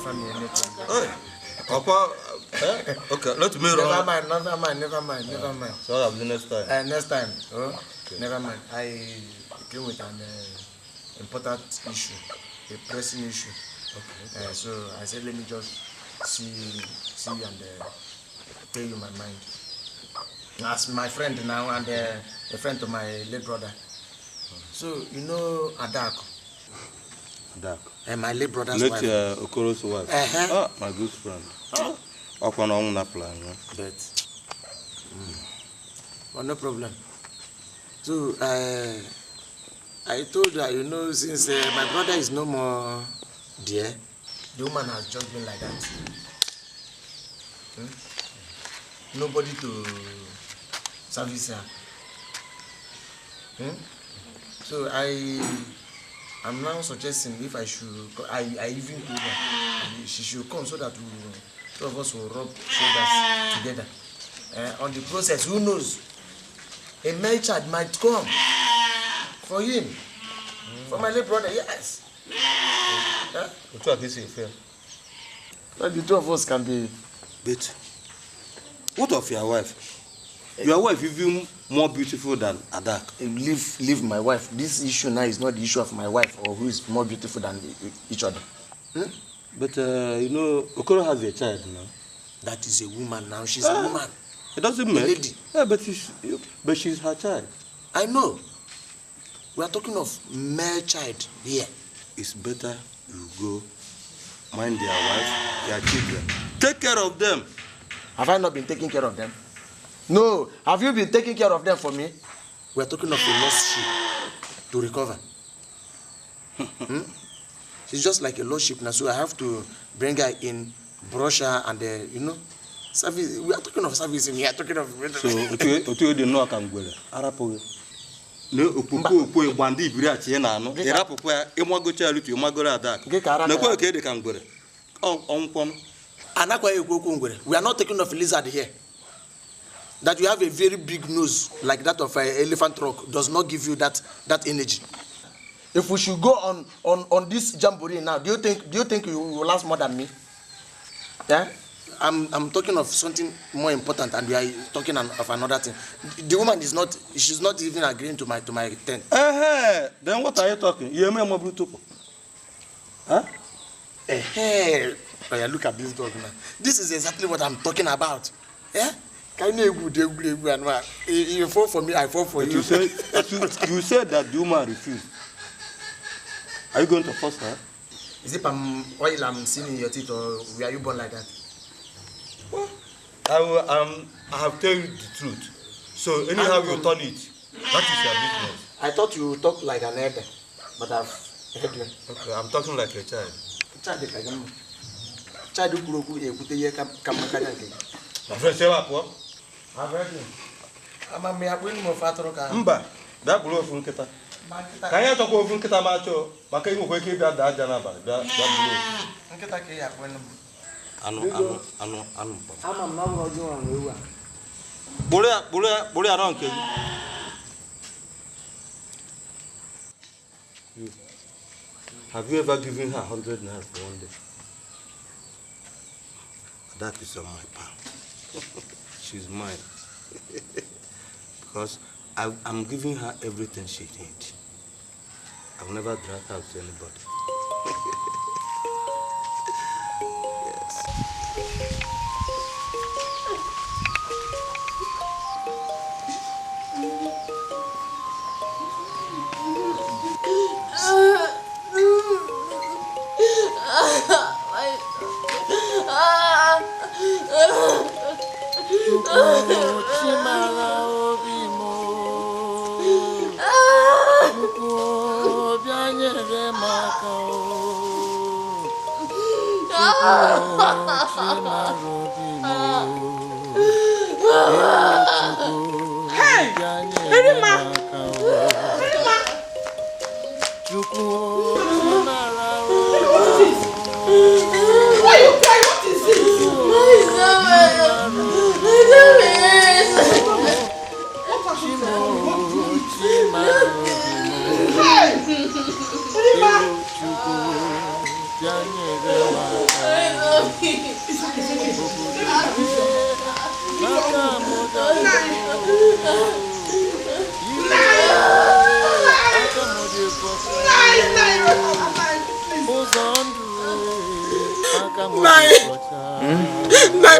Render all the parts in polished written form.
Hey, Papa. Okay, let me run. Never mind. So I'll have the next time. Next time. Oh, okay. Never mind. I came with an important issue, a pressing issue. Okay. So I said, let me just see you and tell you my mind. As my friend now and a friend to my late brother. So you know Adako. And my late brother's wife. Okoro's wife. Oh, my good friend. But well, no problem. So I told her, you know, since my brother is no more dear, the woman has just been like that. Nobody to service her. So I'm now suggesting if I should, I even told her she should come so that two of us will rub shoulders together. On the process, who knows? A male child might come for him, for my late brother, yes. But the two of us can be. But what of your wife? Your wife is even more beautiful than Adak. Leave my wife. This issue now is not the issue of my wife or who is more beautiful than each other. But you know, Okoro has a child now. That is a woman now. She's a woman. It doesn't matter. Lady. Yeah, but she's her child. I know. We are talking of male child here. It's better you go mind their wife, their children. Take care of them. Have I not been taking care of them? No. Have you been taking care of them for me? We are talking of a lost sheep to recover. She's just like a lost sheep now, so I have to bring her in, brush her, and you know, service. We are talking of service in here. Talking of. So, you didn't know I can go there. Arapo. No, Upu, Bandi, Briach, no. Erapo, Imago Charity, Magora Adak. No, okay, they can go there. Oh, on. We are not taking of a lizard here. That you have a very big nose like that of an elephant rock does not give you that energy. If we should go on this jamboree now, do you think you will last more than me? Yeah, I'm talking of something more important, and we are talking of another thing. The woman she's not even agreeing to my tent. Then what are you talking? You are more beautiful. Huh? Look at this dog now. This is exactly what I'm talking about. Yeah. You fall for me, I fall for you. You said that the woman refused. Are you going to force her? Is it oil I'm seeing in your teeth, or were you born like that? Well, I have told you the truth. So anyhow you turn it, that is your business. I thought you talked like an elder, but I've heard you. Okay, I'm talking like a child. Child. My friend, say what? I've heard you. I'm a win more fat rock. That will open Kita. Can you talk over Kita Macho? Making you wake up that Janaba. That have you ever given her 100 naira for one day? That is on my palm. She's mine. Because I'm giving her everything she needs. I've never dragged out to anybody. Yes. Hey!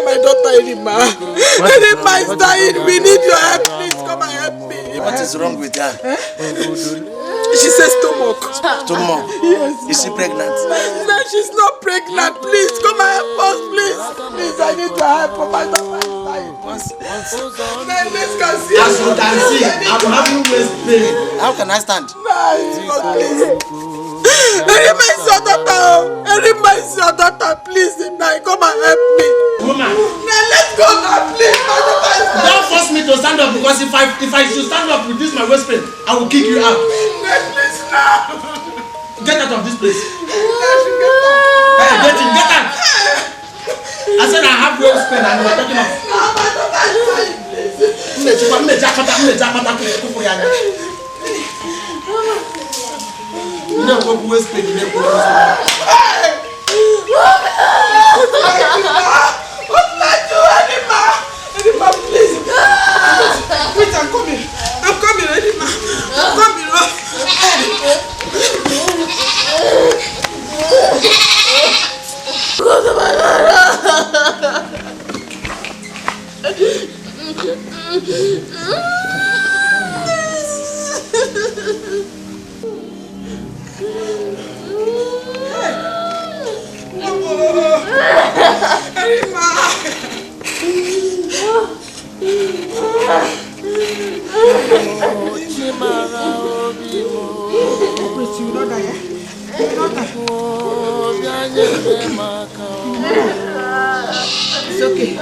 My daughter Irima. Irima is dying. We need your help. Please come and help me. What is wrong with her? She says stomach. Stomach? Yes. Is she pregnant? No, she's not pregnant. Please come and help us, please. Please, I need your help. My daughter is dying. Let's go see. As you can see, I'm having waist pain. How can I stand? Please. Irima is your daughter. Irima is your daughter. Please, come and help me. Woman. Now let's go now, please. My daughter is dying. Don't force me to stand up because if I should stand up with this my waist pain, I will kick you out. Please now. Get out of this place. Hey, get in, get out. I said I have waist pain and you are talking of. My daughter is dying, please. You don't go to waist pain, you don't go to waist What did I do, Anima? Anima, please. Wait, I'm coming. I'm coming, Anima. I'm coming. Go to my It's okay.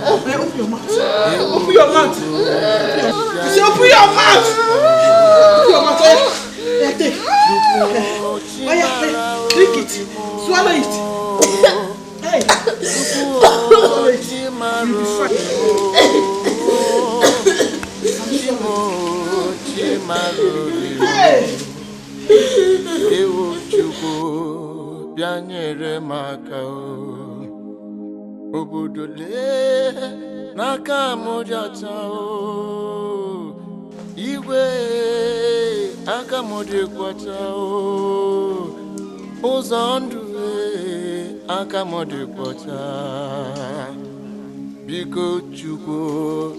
Open your mouth. Open your mouth. Open your mouth. Open your mouth. Take. Drink it. Swallow it. Hey. Swallow it. You'll be fine. Hey. Bianyere maka obudole naka mojata igwe aka modekwata ụzọ ndụ aka modekwata biko chukwu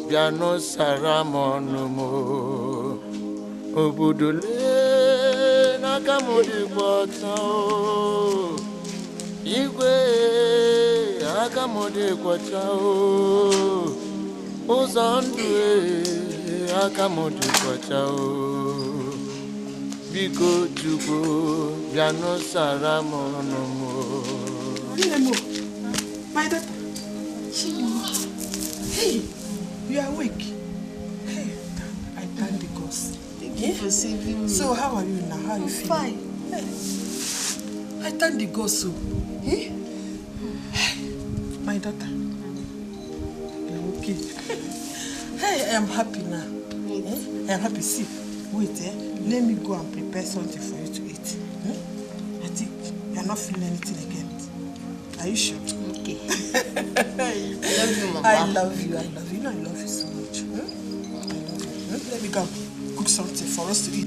bịa n'osara m ọnụ m obudole naka modekwata igwe aka modekwata ụzọ ndụ aka modekwata biko chukwu bịa n'osara m ọnụ m. My daughter. Hey, you are awake. Hey, I thank the gods. Thank you for saving me. So how are you now? How are you feeling? Fine. Hey, I thank the gods. So, hey, my daughter, you're okay. Hey, I am happy now. I am happy. See, wait, let me go and prepare something for you to eat. I think you are not feeling anything again. Are you sure? Okay. I love you, Mama. I love you. I love you. You know I love you so much. I love you. Let me go cook something for us to eat.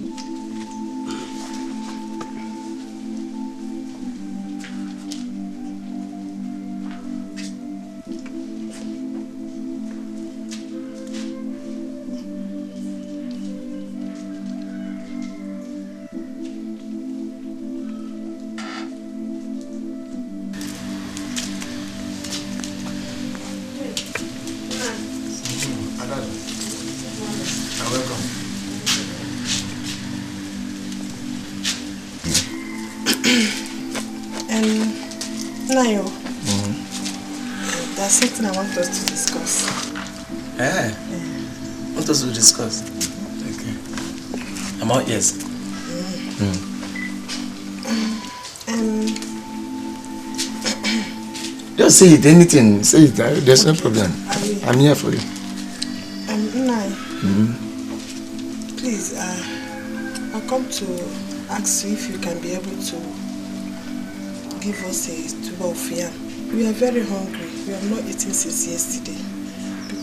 There's something I want us to discuss. Yeah. Want us to discuss? Okay. I'm out, yes. Just say it, anything. Say it. There's no problem. I'm here for you. Nai. Please, I'll come to ask you if you can be able to give us a tuber of yam. We are very hungry. We have not eaten since yesterday.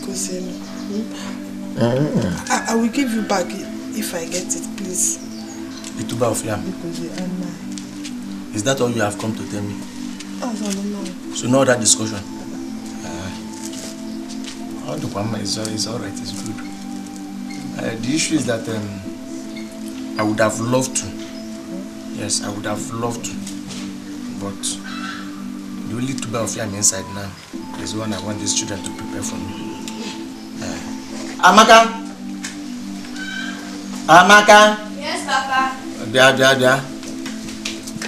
because I will give you back if I get it, please. The tuber of yam. Because is that all you have come to tell me? Oh, no. So no other discussion. It's alright, it's good. The issue is that I would have loved to. Yes, I would have loved to. But the only tuber of yam inside now is one I want these children to prepare for me. Amaka! Amaka! Yes, Papa. Bia.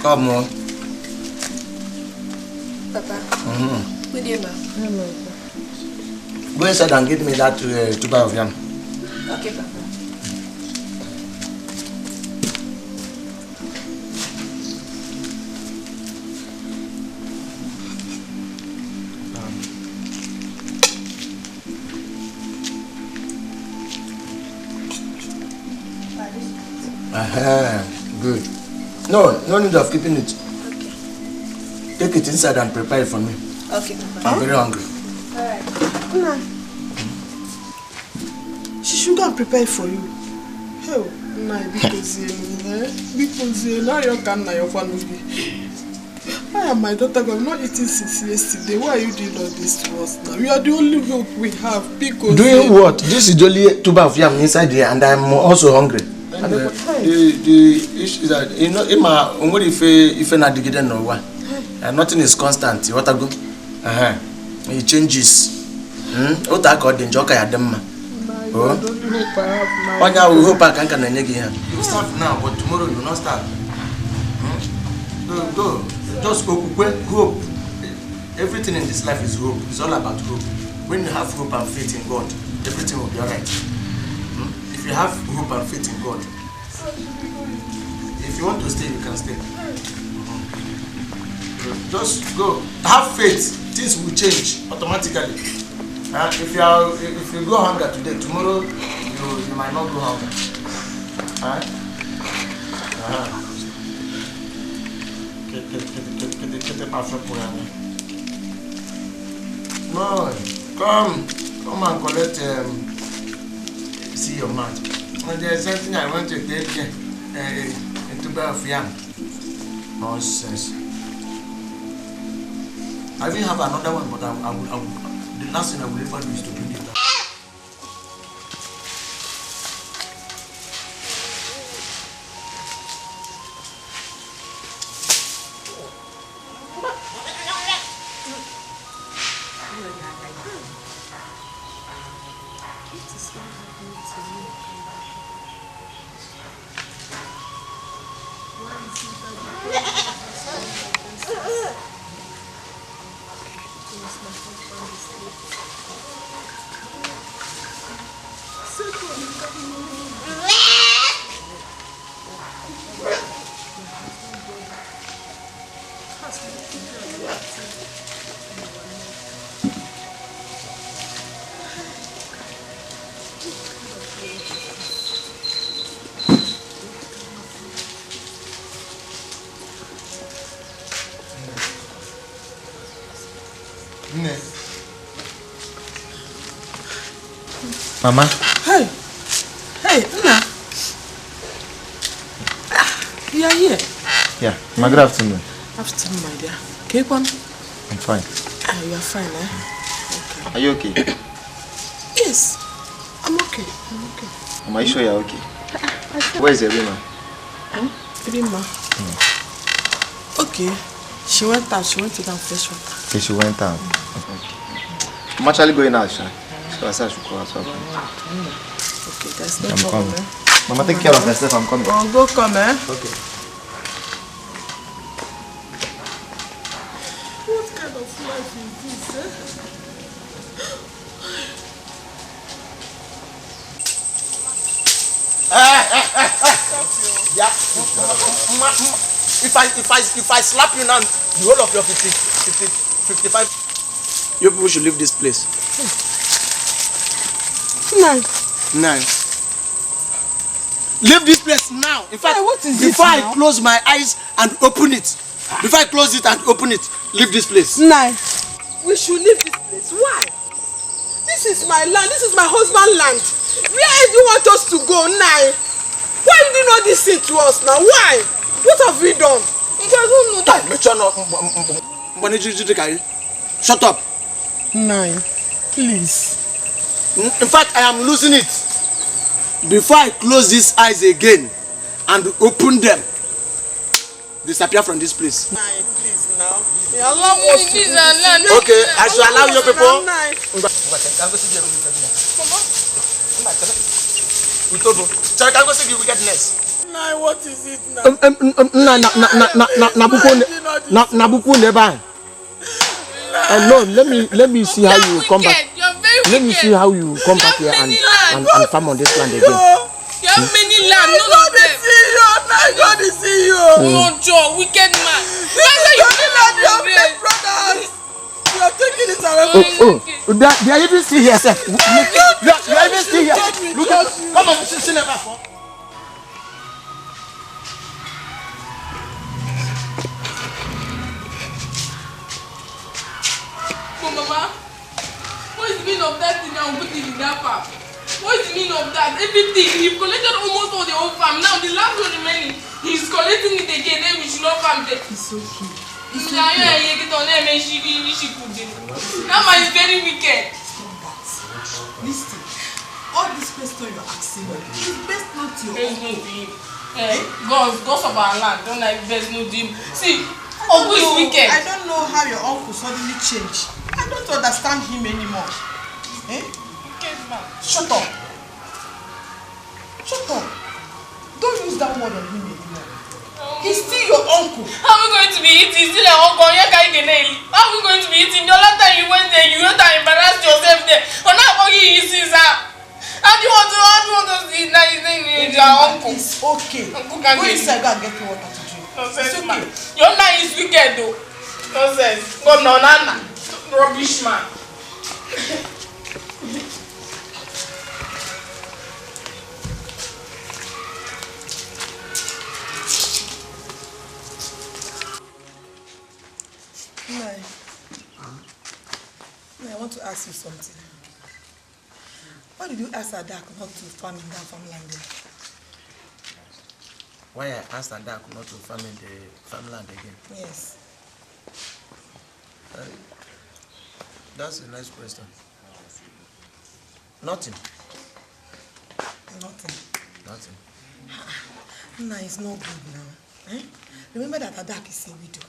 Come on. Papa. Good day, ma. Go inside and give me that tuber of yam. Okay, Papa. Good. No need of keeping it. Okay. Take it inside and prepare it for me. Okay, Papa. I'm very hungry. Alright. She should go and prepare it for you. Hell, because now you can now your family. I and my daughter have not eaten since yesterday. Why are you doing all this to us now? You are the only hope we have because doing what? This is the only tuber of yam inside here and I'm also hungry. And the issue is that if not dividend no one, nothing is constant. What I go? It changes. What I call the joker at them. Oh, one year we hope I can here. You start now, but tomorrow you will not start. Go. Just hope. Everything in this life is hope. It's all about hope. When you have hope and faith in God, everything will be alright. If you have hope and faith in God, if you want to stay, you can stay. Just go. Have faith. Things will change automatically. If you go hunger today, tomorrow you might not go hunger. No, come and collect. See your mouth. When there's something I want to take into bath yam. Nonsense. I even have another one, but I will. The last thing I will ever do is to bring it down. Mama. Hey, Nna. You are here. Yeah, good afternoon. Afternoon, my dear. Okay, come. I'm fine. You are fine, eh? Okay. Are you okay? Yes, I'm okay. Am I sure you're okay? Where is Rima? Rima? Okay. She went out. She went to go and fetch water. Okay, she went out. Okay. I'm actually going out, Sha. So I said I should call her. Okay, that's no I'm problem. coming. Mama, take care of yourself. I'm coming. Oh, go come, eh? Okay. What kind of life is this, eh? Yeah. If I slap you now, the whole of your 55, you people should leave this place. Nice. Leave this place now. In fact, what is before this I close my eyes and open it, leave this place. We should leave this place. Why? This is my land. This is my husband's land. Where do you want us to go now? Why did you not this thing to us now? Why? What have we done? Shut up. Nine, please. In fact, I am losing it. Before I close these eyes again and open them, disappear from this place. Nine, please now. Allow us to do this. Okay, I shall allow your people. Nine, what is it now? Nabuku never. No, let me see how you come back. Let me see how you come back here and farm on this land again. You have many land, none of them. God is see you. No, Joe, wicked man. You have brothers. You are taking it away. They are even still here, sir. They are even still here. Look at, come on, sit never. Mama, what is the meaning of that thing now? Put it in that farm. What is the meaning of that? Everything. You've collected almost all the whole farm. Now the last one remaining, he's collecting it again. Then we should not farm there. It's okay. Now man is very wicked. Listen, all this question you're asking me is best not your own. Gods of our land don't like best no him. See, Uncle is wicked. I don't know how your uncle suddenly changed. I don't understand him anymore. Wicked man. Shut up. Shut up. Don't use that word on him anymore. He's still your uncle. How are we going to be eating? Still an uncle. How are we going to be eating? The other time you went there, you went and embarrassed yourself there. But now you see that. How do you want to see that he's your uncle? It's okay. Uncle can go inside and get water to drink. Nonsense, okay. Man. Your man is wicked though. Nonsense. Go no nana. Rubbish man. I want to ask you something. Why did you ask Adak not to farm in that farmland there? Why I asked Adak not to farm in the farmland again? Yes. That's a nice question. Nothing. Nothing. Nah, it's not good now. Remember that Adak is a widow.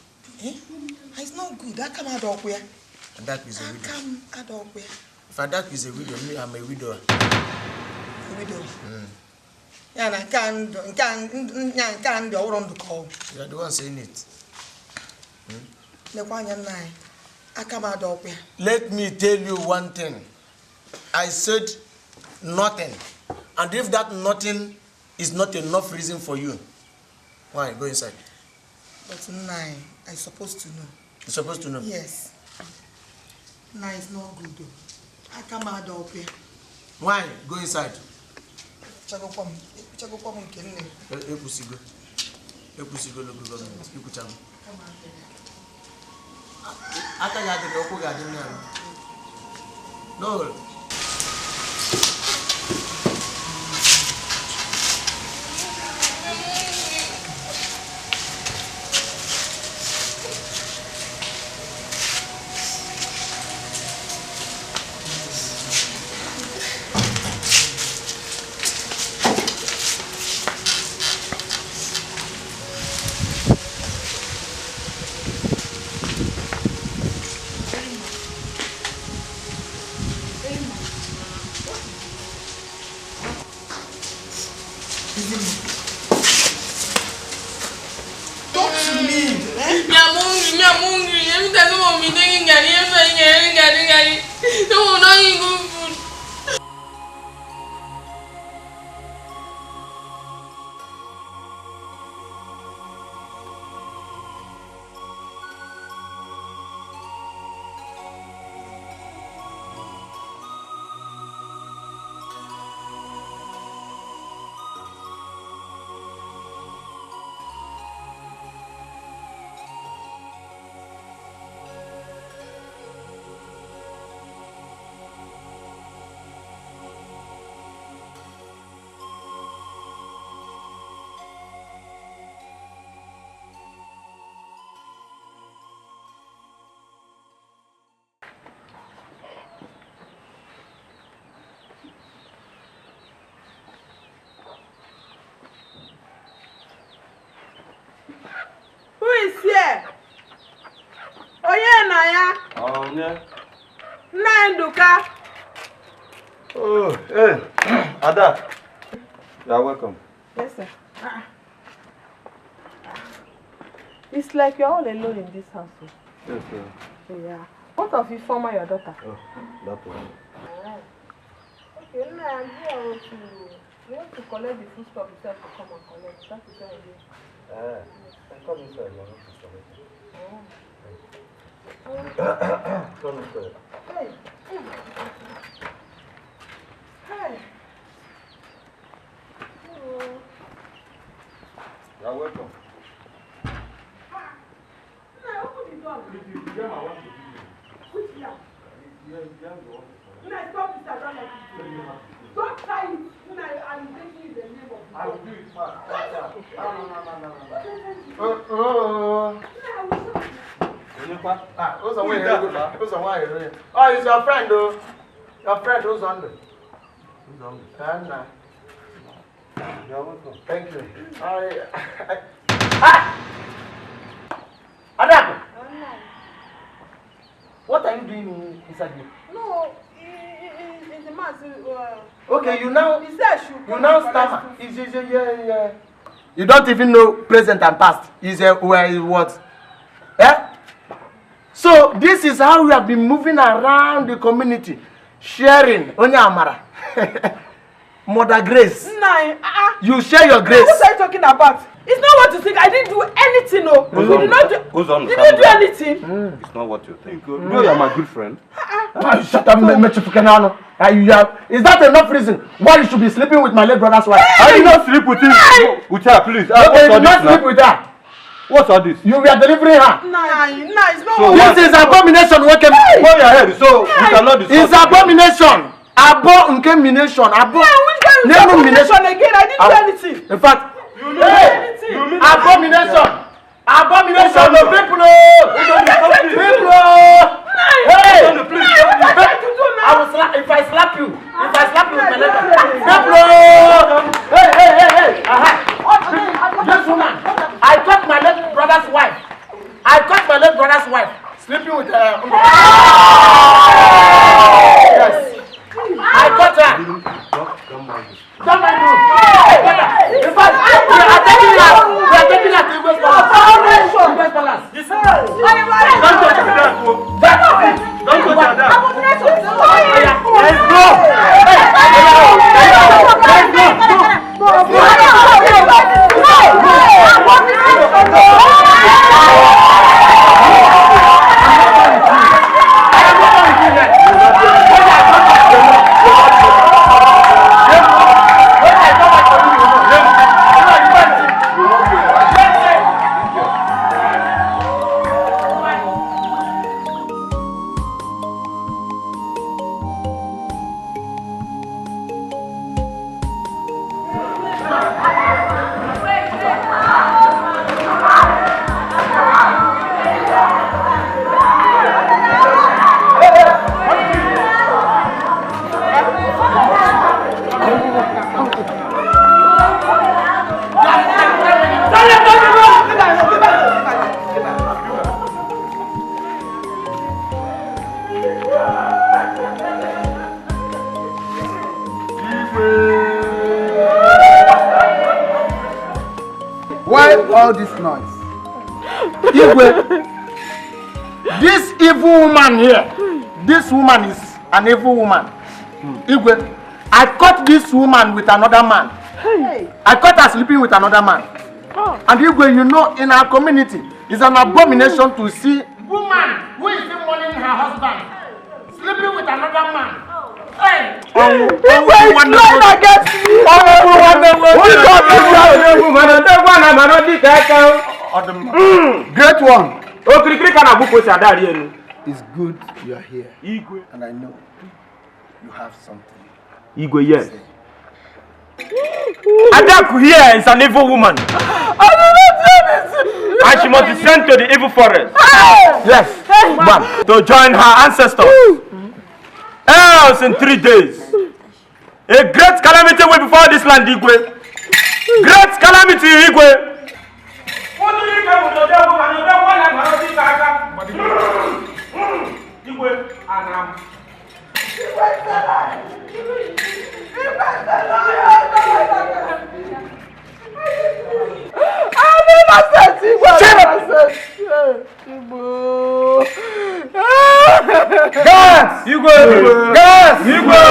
It's not good. That come out of where? Adak is a widow. Come out of where? If Adak is a widow, me, I'm a widower. A widow? Yeah, I can't do all the call. You're the one saying it. Let me tell you one thing. I said nothing. And if that nothing is not enough reason for you, why? Go inside. But nine, I'm supposed to know. You're supposed to know? Yes. Nine is not good though. I come out of here. Why? Go inside. Come No. Talk to me. I'm hungry. Every time someone be taking Gary. No, not even food. Nanduka. Oh, hey, Ada. You are welcome. Yes, sir. It's like you're all alone in this house. Yes, sir. Yeah. What of Ifeoma, your daughter? Oh, that one. Okay, now I'm here to... You want to collect the food stuff yourself to come and collect. That is why I'm here. Come inside, you want to come inside. Hey. Hey. You are welcome. Don't try it. I'm taking the name of I will do it fast. Oh, it's your friend, though. Your friend who's on there. Who's on this? You are welcome. Thank you. Adaku! What are you doing inside here? No, it's the man. Okay, you now stammer. Yeah. You don't even know present and past. Where he was. Eh? So this is how we have been moving around the community, sharing. Onyamara. Mother Grace. You share your grace. What are you talking about? It's not what you think. I didn't do anything, no. You did not do. You didn't do anything. It's not what you think. You are my good friend. Shut up, Is that enough reason why you should be sleeping with my late brother's wife? I did not sleep with him. With her, please. Okay, you did not sleep with her. What's all this? You were delivering her. It's not. So this is abomination. Hold your head. So you cannot discuss. It's abomination. Abomination. Which kind of abomination again? I didn't do anything. In fact, abomination. Abomination. People. Hey. I will slap. If I slap you with my leg. Hey. This woman. I caught my late brother's wife. Sleeping with her. Yes. I caught her. Don't mind me. In fact, we are taking her to West Palace. Don't touch that. Don't touch that. Let's go. Why all this noise? This evil woman here, this woman is an evil woman. Igwe, I caught this woman with another man. I caught her sleeping with another man. And Igwe, you know, in our community, it's an abomination to see woman who is still mourning her husband sleeping with another man. Hey! Great one. It's good you are here. And I know you have something. Igwe, yes. Adaku here is an evil woman. And she must be sent to the evil forest. Yes, ma'am. To join her ancestors. Else in 3 days, a great calamity will befall this land, Igwe. Great calamity, Igwe. Guys! You go! Guys! You go!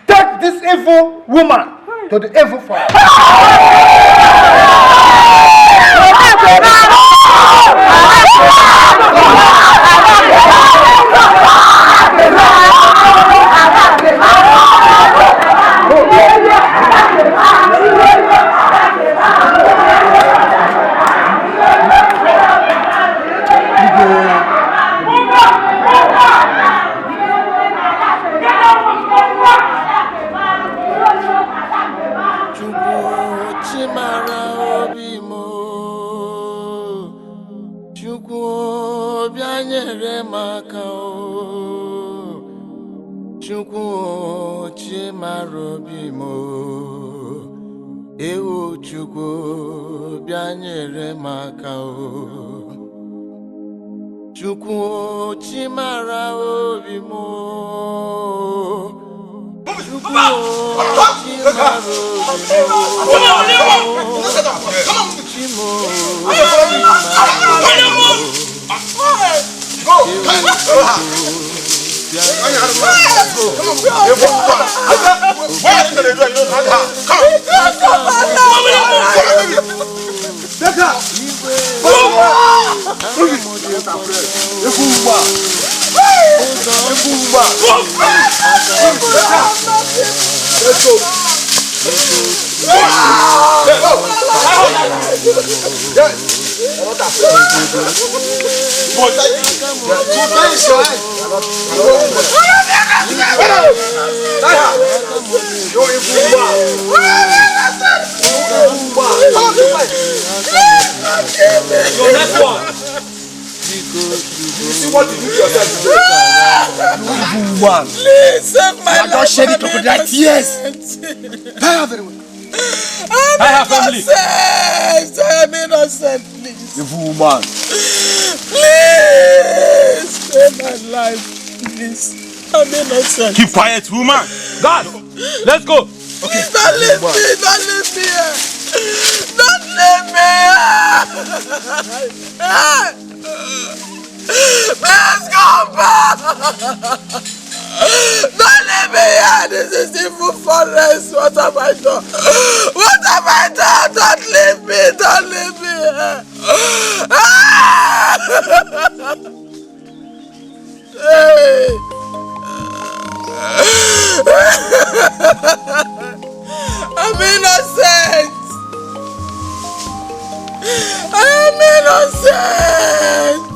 Take this evil woman to the evil fire. Please save my life. Don't shed it crocodile tears. I have family. I am innocent, please. Evil woman. Please save my life, please. I'm innocent. Keep quiet, woman. God, let's go. Okay. Don't leave me. Don't leave me here. Don't leave me here. Please come back. Don't leave me here. This is evil forest. What have I done? What have I done? Don't leave me. Don't leave me here. Hey. I'm innocent. I am innocent.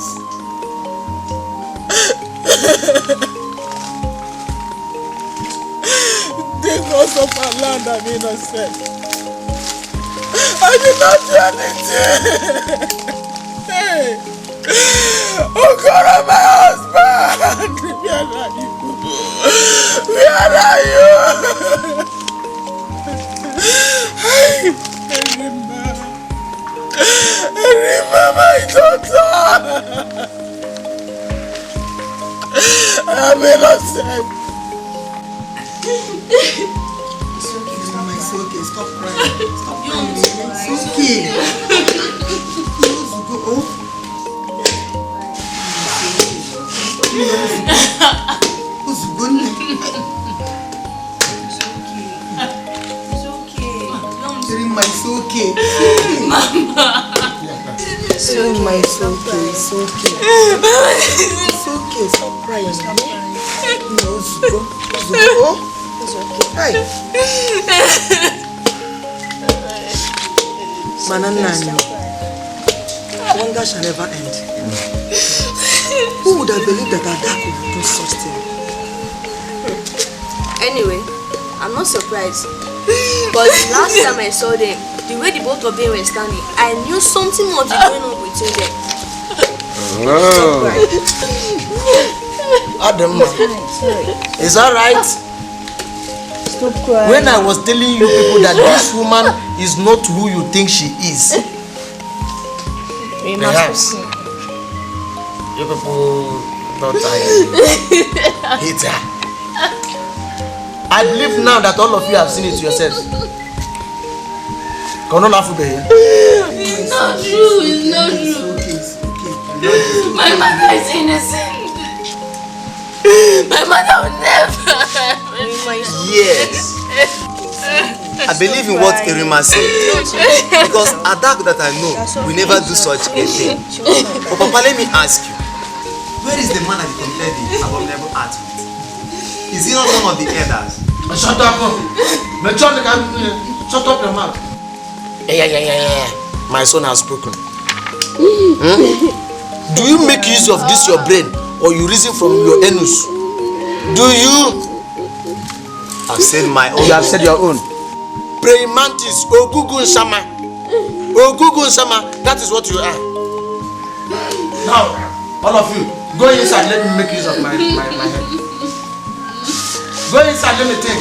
Because of our land, I'm innocent. I did not do anything. Hey. Oh God, my husband. Where are you? Where are you? I remember my daughter. I am innocent. It's okay, stop crying. Stop crying, baby. It's okay. It's okay. Mama. It's okay. It's okay. It's okay. Stop crying. Stop crying. No, it's okay. Hey. Manananyo. Wonder shall never end. Who would have believed that Ada could do such thing? Anyway, I'm not surprised. But last time I saw them, the way the both of them were standing, I knew something must be going on between them. Oh. Adam, is that right? Stop crying. When I was telling you people that this woman is not who you think she is, perhaps you people thought I hate her. I believe now that all of you have seen it yourselves. It's not true. It's not true. Okay. My mother is innocent. My mother will never. Yes. I believe in what Irima said. Because Adak that I know will never do such a thing. But Papa, let me ask you. Where is the man that you committed the abominable act with? Is he not one of the elders? Shut up! Shut up your mouth. Yeah. My son has spoken. Do you make use of this your brain or you reason from your anus? Do you? I've said my own. You have said your own. Praying mantis, Ogugun Sama. Ogugun Sama, that is what you are. Now, all of you, go inside, let me make use of my head. Go inside, let me think.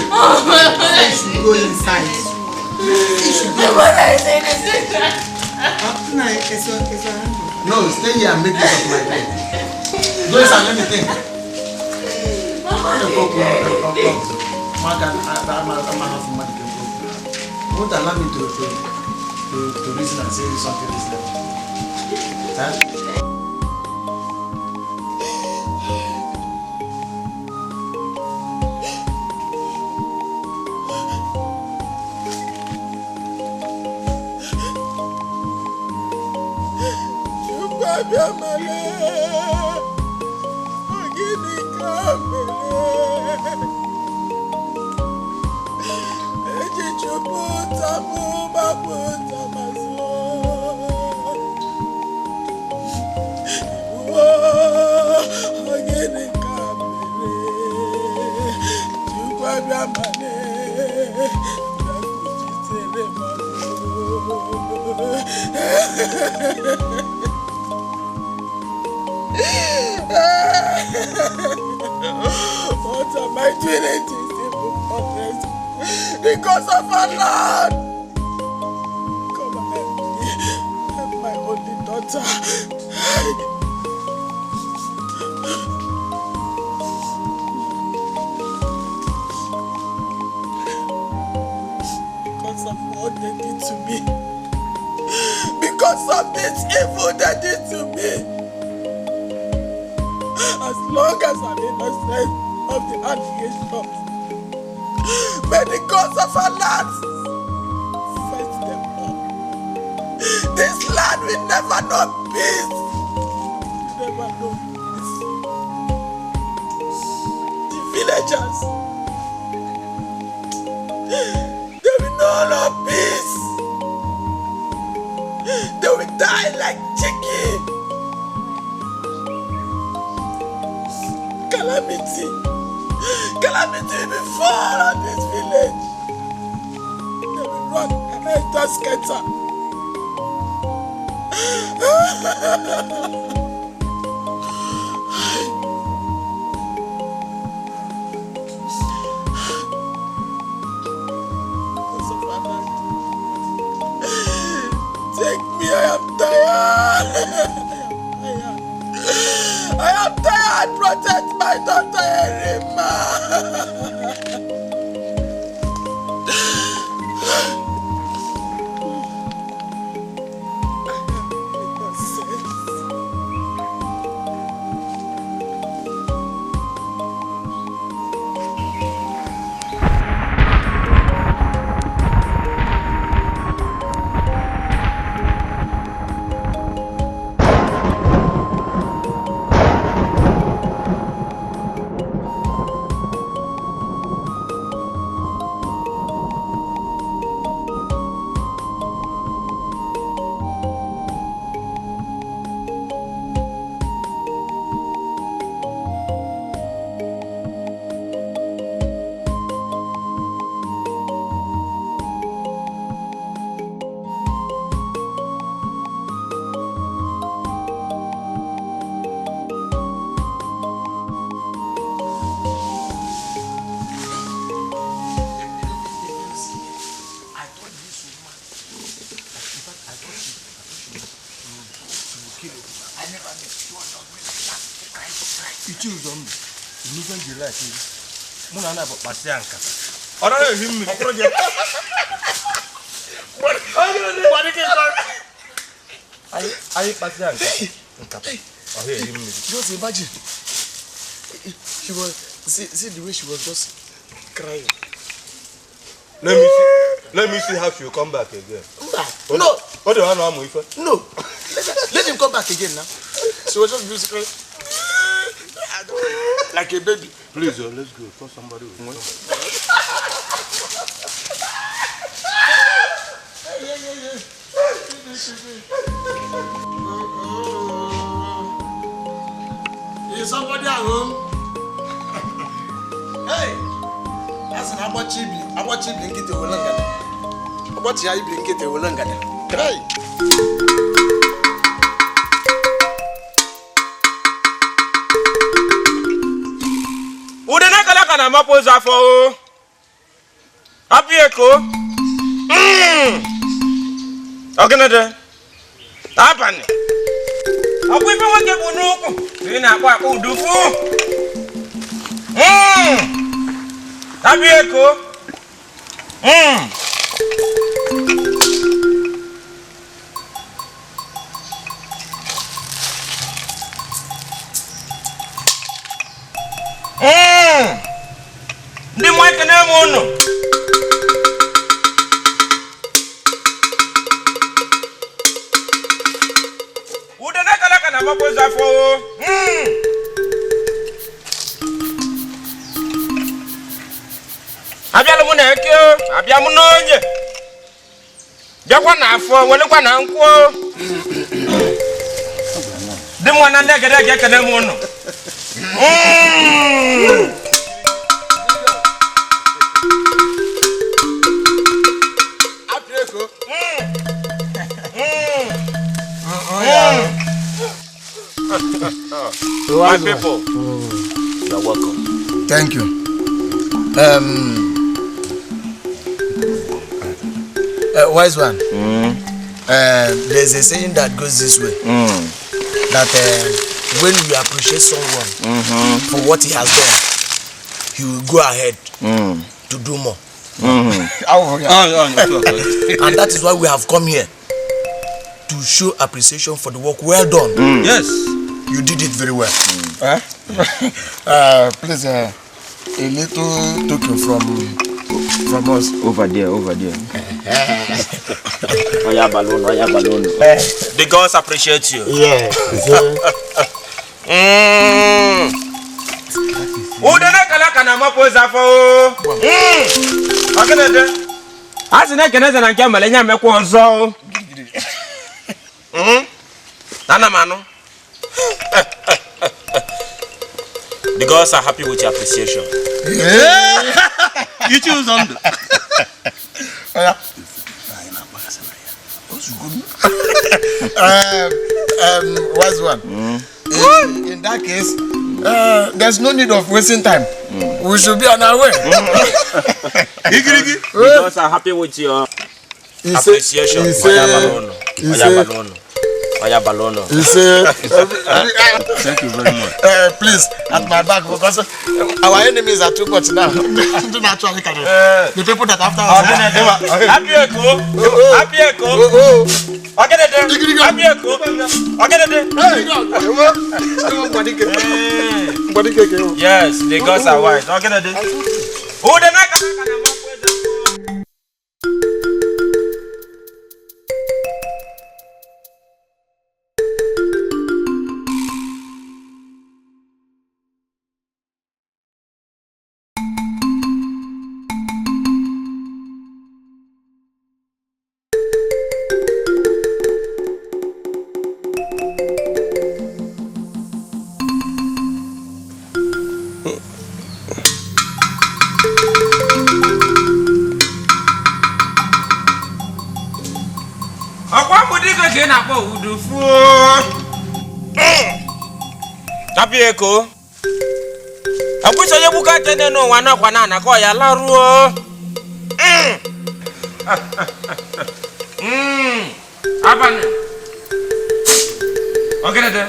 You should go inside. No, stay here and make use of my head. Go inside, let me think. Won't allow me to reason and say something this level. Huh? What am I doing in this evil forest? Because of Allah! Come and help me. Help my only daughter. Because of what they did to me. Because of this evil they did to me. As long as I'm innocent of the allegation, may the gods of Allah fight them all. This land will never know peace. Never know peace. The villagers, they will know peace. They will die like chicken. Calamity will fall on this village. They will run and enter scatter. Take me, I am tired. I am tired. Protect my daughter Irima. You choose them. You listen to like Muna na pasi anka. Ora him. I pasi anka. Oh, here him. Just imagine. She was see the way she was just crying. Let me see how she will come back again. No. What do I know? No. Let him come back again now. She was just musically like a baby. Please, let's go. For somebody will come. Is somebody at home? Hey! That's an abachibi. Abachibi blinkete wolangada. Abachi ayi blinkete wolangada. Hey! Udena kala kana mapoza fo. Happy eko. Ogenede. Apani. Abu ife wake bunuku. Ina kwa udufu. Happy eko. Ndi mweke na mono. Udena kala kana mapoza fo. Abia lu na ekio, abia mu nonye. Jakwa na afo, wele kwa na nko. Di mwana ndege kana mono. My people, you are welcome. Thank you. Wise one. There's a saying that goes this way. That when you appreciate someone for what he has done, he will go ahead to do more. And that is why we have come here to show appreciation for the work well done. Yes, you did it very well. Please, a little token from us. over there. Oya balloon. The gods appreciate you. Yeah. Udena kala kana mapoza fo. Ogenede. Asina keneza na nke malenya mekwo nzo. Nana mano. The gods are happy with your appreciation. You choose on the. Wise one. In that case, there's no need of wasting time. We should be on our way. The gods are happy with your appreciation. Oya balono. He said, Thank you very much. please, at my back, because our enemies are too much now. The people that after us. Happy echo. Yes, the gods are wise. Happy echo. Akwụsị onye buka tene no wana kwa na na ko ya laruo. Abane. Ogenede.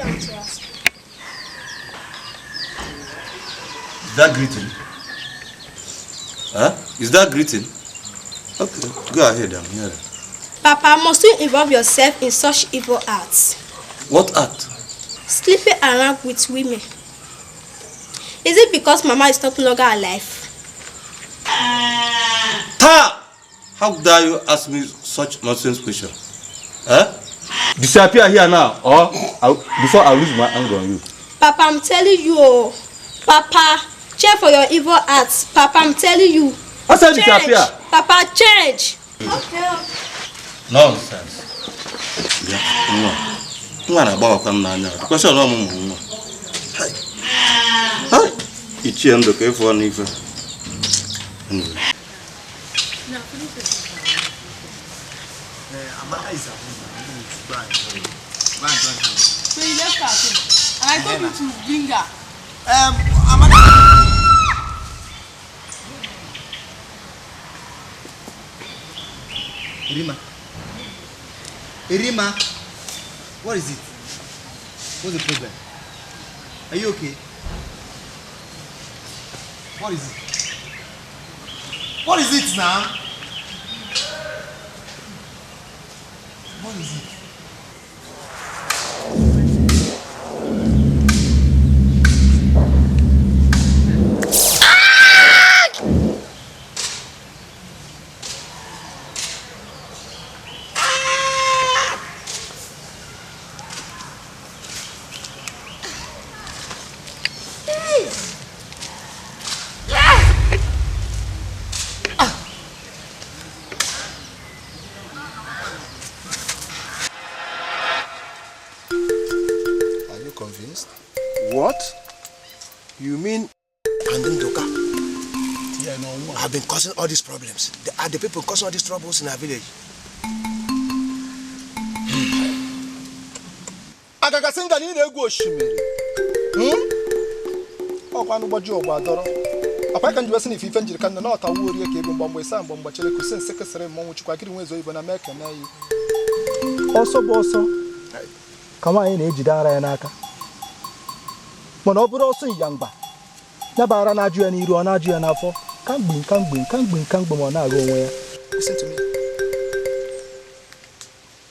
want to ask you. Is that greeting? Huh? Is that greeting? Okay, go ahead, I'm here. Papa, must you involve yourself in such evil acts? What act? Sleeping around with women. Is it because Mama is no longer alive? Ta! How dare you ask me such nonsense question? Huh? Disappear here now, or before I lose my anger on you. Papa, I'm telling you. Papa, check for your evil acts. Papa, I'm telling you. I said disappear. Papa, change. Okay. Nonsense. Yeah, no. No, about come now. The question no more. Hi. It's the end of the for Nifa. Anyway. So you left her too. And I told you to bring her. Irima, what is it? What's the problem? Are you okay? What is it? What is it now? What is it? What? You mean Andin Doka? Yeah, no. I've been causing all these problems. They are the people causing all these troubles in our village. Agagasinga ni na-egwu osimiri. Ọkwanụ gbaji ọgbadọrọ. Akwa ka njibe sị na ife njiri ka nna na ọtawu orie ka ego mgbamgbe saa mgbamgbe chere ku sen sekesere mmọnwụ chukwa kiri nwezo ibo na meke na yi. Ọsọ bụ ọsọ. Ka nwaanyị na-ejide ara ya n'aka. Mana ọ bụrụ ọsọ ịyangba. Ya bara na-ajụ ya n'iru ọ na-ajụ ya n'afọ. Kamgbe ma ọ na-aga onwe ya. Listen to me.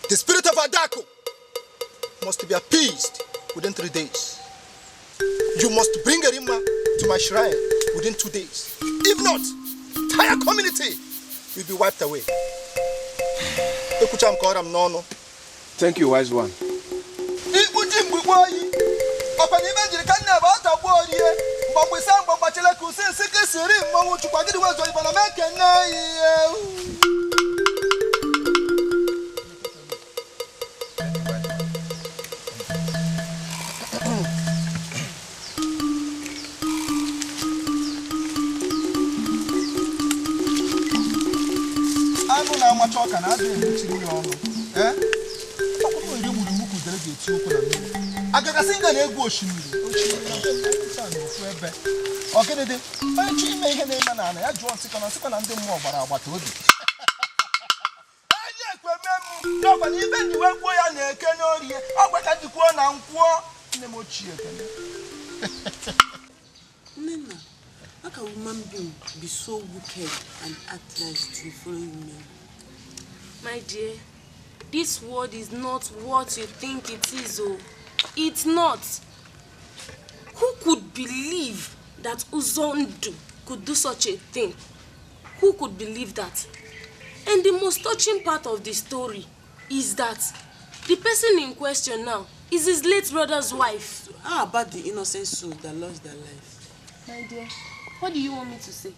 The spirit of Adako must be appeased within 3 days. You must bring Erima to my shrine within 2 days. If not, the entire community will be wiped away. Thank you, wise one. Choka na adị emuchiri ya ọnụ. Ọkụkọ iri gburu mukwu dere ga-eti okwu na mmiri. Agagasinga na-egwu osimiri. Ofu ebe. Ọgịnịdị, onye chọ ime ihe na-eme n'ala ya jụọ nsịkọ na ndị mmụọ gbara agbata obi. Onye ekweme m n'ọkwa na ibe njiwe kwuo ya na-eke n'orie. Ọgwa ka jikwuo na nkwuo nne m ochie ekene. Nena, how can a woman be so wicked and act like to following men? My dear, this world is not what you think it is, oh. It's not. Who could believe that Uzondu could do such a thing? Who could believe that? And the most touching part of the story is that the person in question now is his late brother's wife. So how about the innocent souls that lost their life? My dear, what do you want me to say?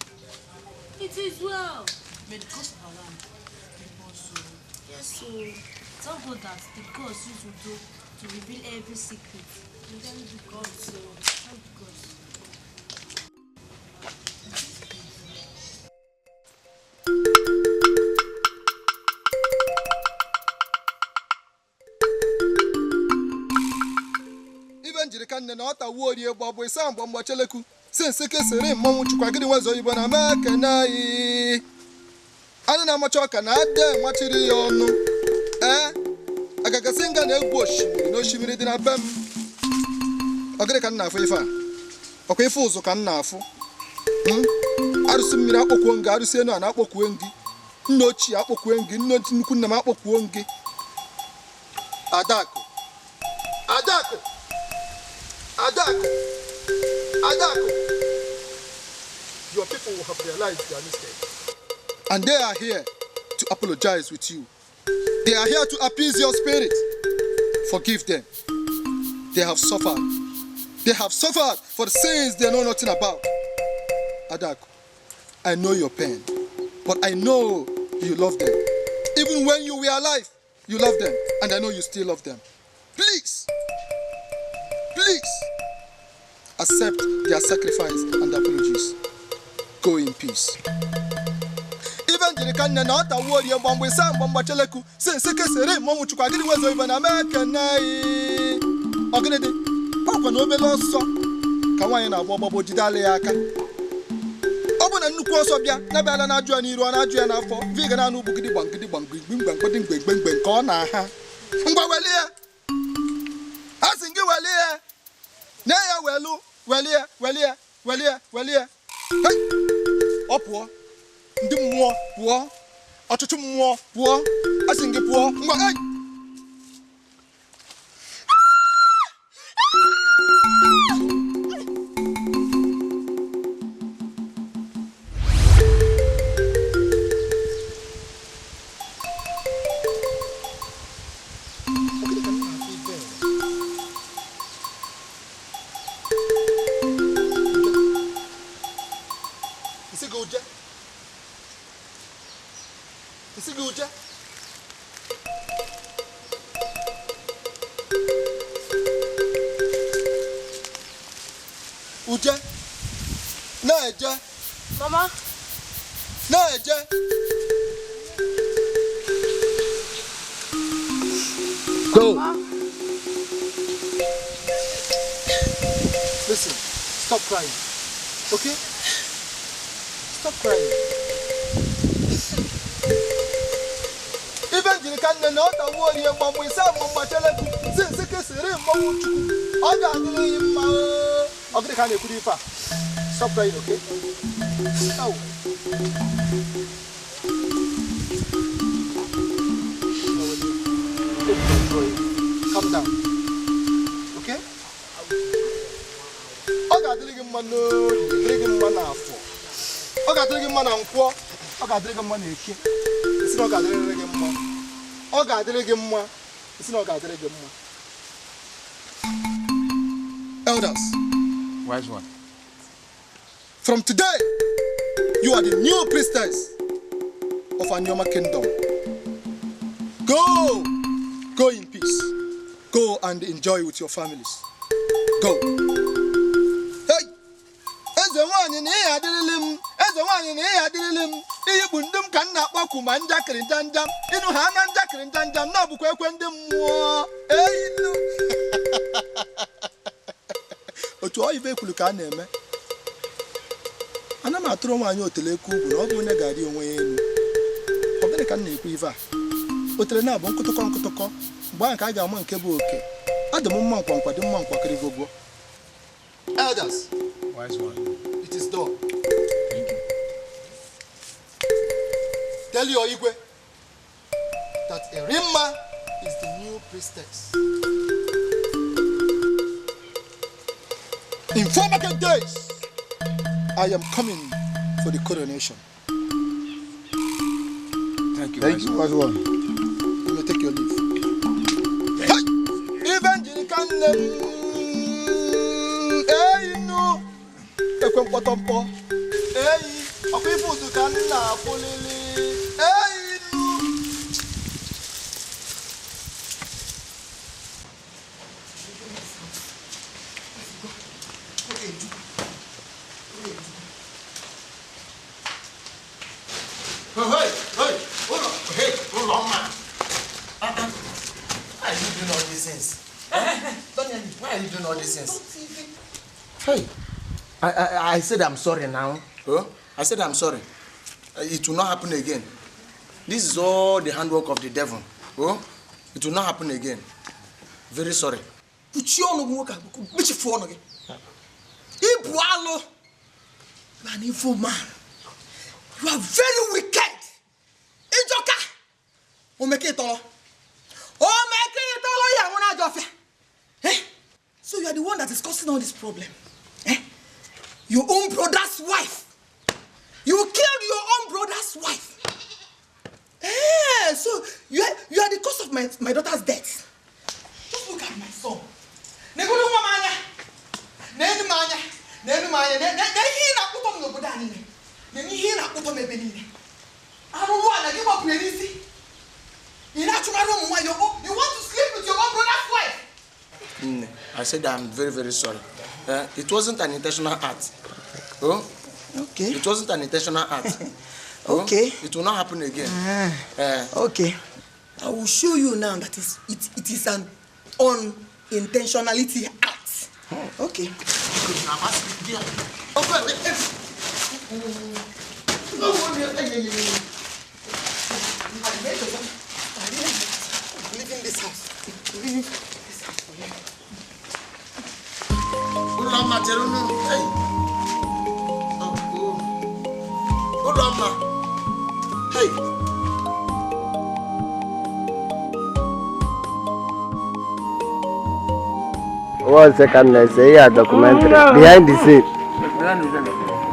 It is well. May the gods of our land be also. Yes, so thank God that the gods used to do to reveal every secret. And then the gods, so thank God. Even Jirikan and Otta warrior Bob with some Bombacheleku, since Sekesere, Momuchukagri was over America. I don't know much I can add there, what it is. Agagasinga no bush, no shimmy in a bem. Ogre kan na afọ ife a. Okwa ife ụzụ kan na afọ. Arụsị mmiri akpọkwuo ngị, arụsị enu a na-akpọkwuo ngị. Nna ochie akpọkwuo ngị, nna nnukwu nna m akpọkwuo ngị. Adaku. Adaku. Adaku. Adaku. Your people will have realized their mistake. And they are here to apologize with you. They are here to appease your spirit. Forgive them. They have suffered. They have suffered for the sins they know nothing about. Adaku, I know your pain, but I know you love them. Even when you were alive, you love them, and I know you still love them. Please, please, accept their sacrifice and apologies. Go in peace. Even the Kanya not a warrior bomb with some bomb cheleku, since a kesere, Momuchukagri was even American. Ogre, Papa no beloso, Kawaina Bobo Jidaleaka. Open a new course of ya, Nabala Najuani, Ronajuana for Vigano Bugidi Bankidi Bank, Bing, corner. Walia, I think you will here. Naya Walia. Hey! Opwa, ndi mwa, pwa, atutu mwa, pwa, asinge pwa, mwa, hey! Mama. Go. Mama. Listen, stop crying. Okay? Stop crying. Even the can not a warrior bomb with some Macheleku, since it is a remote. Okay, can you put it far? Stop crying, okay? Oh. Calm down. Okay? Oga drinking man afọ. Oga drinking man ankwọ. Oga drinking man eke. Isi na oga drinking man. Oga drinking man. Isi na oga drinking man. Elders. Wise one. From today, you are the new priestess of Anyoma Kingdom. Go in peace. Go and enjoy with your families. Go. Hey! Eze nwanyị na ihe adịrịlị m. Ihe bụ ndị m ka nna akpọku ma njakịrị njamjam. Ịnụ ha na njakịrị njamjam na ọbụkwa ekwe ndị mmụọ. Einu. Otu ọ ibe ekwulu ka a na-eme. Ana m atụrụ nwaanyị otele eke ugwu na ọ bụ onye ga-adị onwe ya elu. Ọ gịnị ka m na-ekwu ife a? Otele na-abụ nkụtụkọ mgbe ahụ ka a ga-ama nke bụ oke. Adị m mma nkwankwa dị mma nkwakịrị gogo. Elders, wise one. It is done. Thank you. Tell your Igwe that Erimma is the new priestess. In 4 market days, I am coming for the coronation. Thank you, wise one. You may take your leave. Hey! Evangelical no. Ekwe mpotompo. Akwa ifu uzu ka nna apolili. No. Hold on, man. Why are you doing all these things? Why are you doing all these things? Hey, I said I'm sorry now. Huh? I said I'm sorry. It will not happen again. This is all the handwork of the devil. Oh, it will not happen again. Very sorry. Puchiano Moka, which phone again. Ibualo, an evil man. You are very wicked. Ijoka, o make it all. Oh, make it all. Eh? So you are the one that is causing all this problem. Eh? Your own brother's wife. You killed your own brother's wife. Eh? So you are the cause of my daughter's death. Just look at my son. You want to sleep with your own brother's wife? I said I'm very, very sorry. It wasn't an intentional act. Oh? Okay. It wasn't an intentional act. Okay. It will not happen again. Okay. I will show you now that it is an unintentionality act. Oh, okay. Leaving this house. Leaving this house for you. Hey. One second, let's say a documentary behind the scene.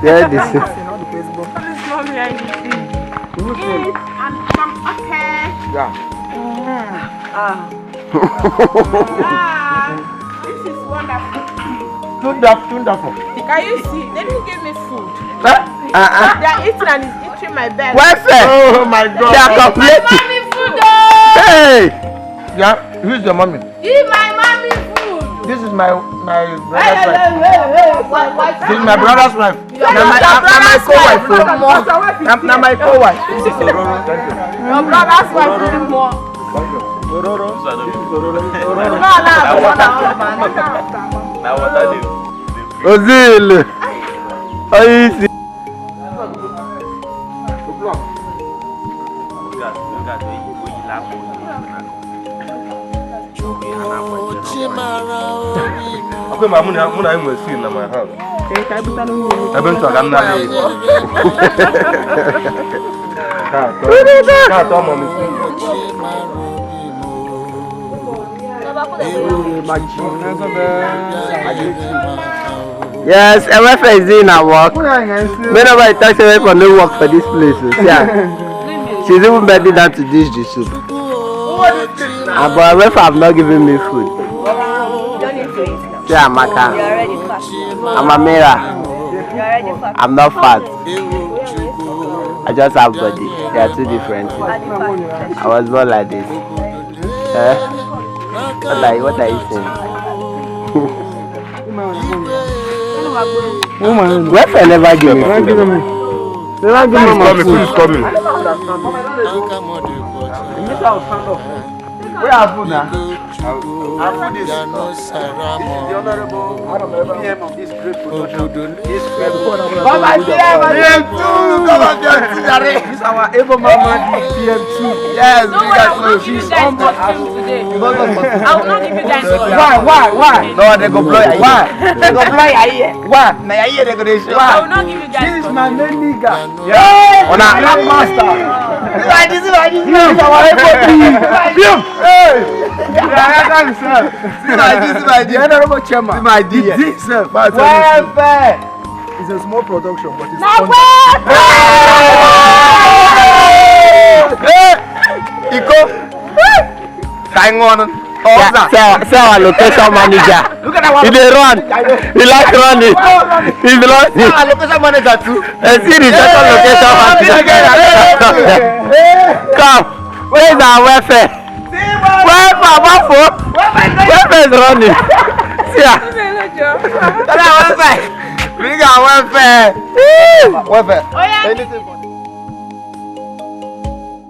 Behind the scene. It's not behind the scene. And some okay. Yeah. This is wonderful. Wonderful. Can you see? They didn't give me food. They are eating and it's eating my belly. Where's it? Oh my God. They are complete. Mommy food. Hey. Yeah. Who's your mommy? Give my mommy food. This is my brother's wife. This is my brother's wife. Now my co-wife. Now my co-wife. Your brother's wife is more. Ozil. Easy. Okay, my money, I'm going to see in my house. I've been to a Yes, MFA is doing her work. Whenever I touch her for no work for this place. Yeah. She's even better than to dish the soup. But MFA have not given me food. Yeah, Maka. I'm a mirror. I'm not fat. I just have body. They are two different things. I was born like this. What are you saying? Where never give me food. Never give me food. Food is coming. Where are food now? Our food is the honorable PM of this great production. This is our able mama PM2. Yes, we guys know she's almost as today. I will not give you guys. Why? No, they go blow your ear. They go blow your ear. Why? Now your ear they go dey show. I will not give you guys. This is my main nigga. Yeah. On a master. This is our able team. Hey. This is my honorable chairman. My idea. Welfare. It's a small production, but it's fun. Iko. Hang on. Say our location manager. He dey run. He like running. He belongs. Our location manager too. See the second location manager. Come. Where is our welfare? Welfare is running. See ya. Bring our welfare. Welfare. Oh yeah.